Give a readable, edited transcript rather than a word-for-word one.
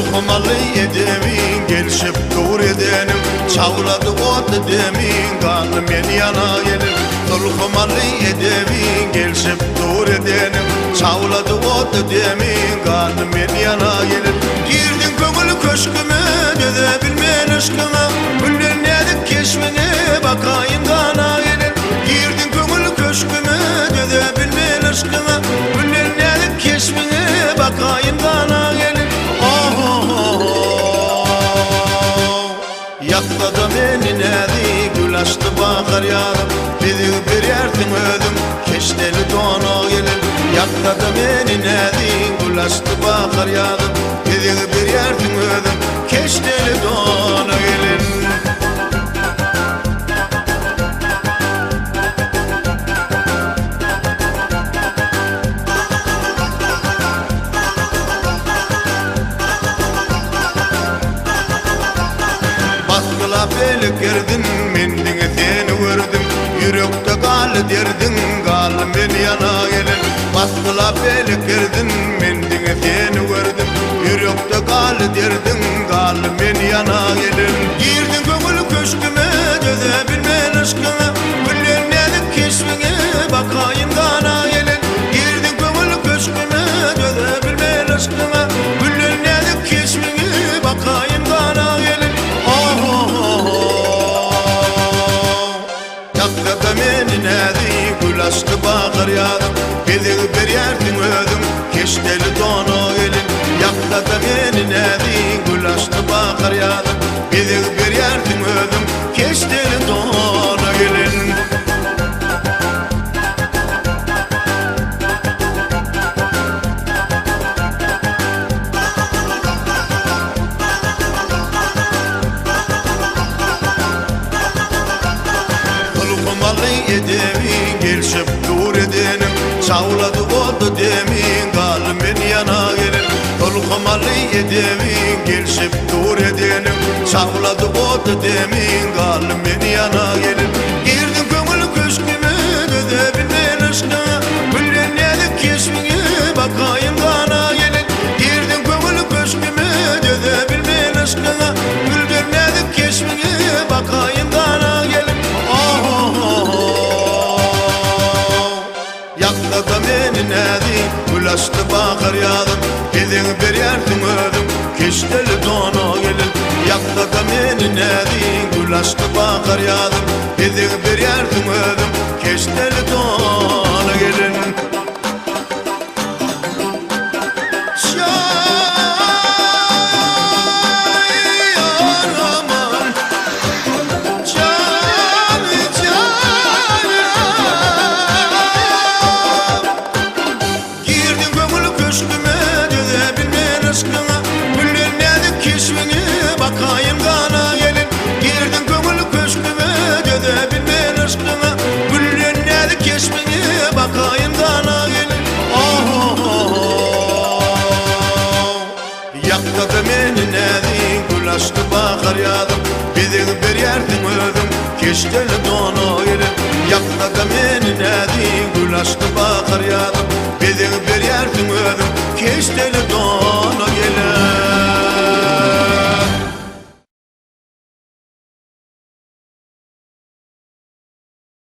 Tulkumalı edemin gelişip dur edenim, çavladı ot edemin kanlı men yana gelir. Tulkumalı edemin gelişip dur edenim, çavladı ot edemin kanlı men yana gelir. Girdin köngül köşküme dede bilmen aşkıma, güller nedik keşfine bakayım kana gelir. Girdin köngül köşküme dede bilmen aşkıma, güller nedik keşfine bakayım kana gelir. Yakladı beni nedi, gül açtı bakar yarım, bizi bir yerdim ödüm, keşteli dona gelir. Yakladı beni nedi, gül açtı bakar yarım, bizi bir yerdim ödüm, keşteli dona gelir. Belik girdin, mendine seni gördüm, yürekte kal derdin, kal men yana gelin. Baskıla belik girdin, mendine seni gördüm, yürekte kal derdin, kal men yana gelin. Girdin köngül köşküme, döze bilmen aşkına, güller nedik keşfine bakayım kana gelin. Girdin köngül köşküme, döze bilmen aşkına, güller nedik keşfine bakayım kana gelin. Yakladı beni nedi, gül açtı bakar yarım, bizi bir yerdim ödüm, keşteli dona gelin. Yakladı beni nedi, gül açtı bakar yarım, bizi bir yerdim ödüm, keşteli dona gelin. Edemin gelişip dur edenim, çavladı oldu demin, kal men yana gelin. Tulkumalı edemin gelişip dur edenim, çavladı oldu demin, kal men yana gelin. Girdim köngül köşküme, döze bilmen aşkına, güller nedik keşfine bakayım kana gelin. Girdim köngül köşküme, döze bilmen aşkına, güller nedik keşfine bakayım kana gelin. Yakladı beni nedi, gül açtı bakar yarım, bizi bir yerdim ödüm, keşteli dona gelin. Yakladı beni nedi, gül açtı bakar yarım, bizi bir yerdim ödüm, keşteli dona gelin. Bakayım kana gelin, girdin köngül köşküme, döze bilmen aşkına, güller nedik keşfine bakayım kana gelin. Yakladı beni nedi, gül açtı bakar yarım, bizi bir yerdim ödüm, keşteli dona gelin. Yakladı beni nedi, gül açtı bakar yarım, bizi bir yerdim ödüm, keşteli dona.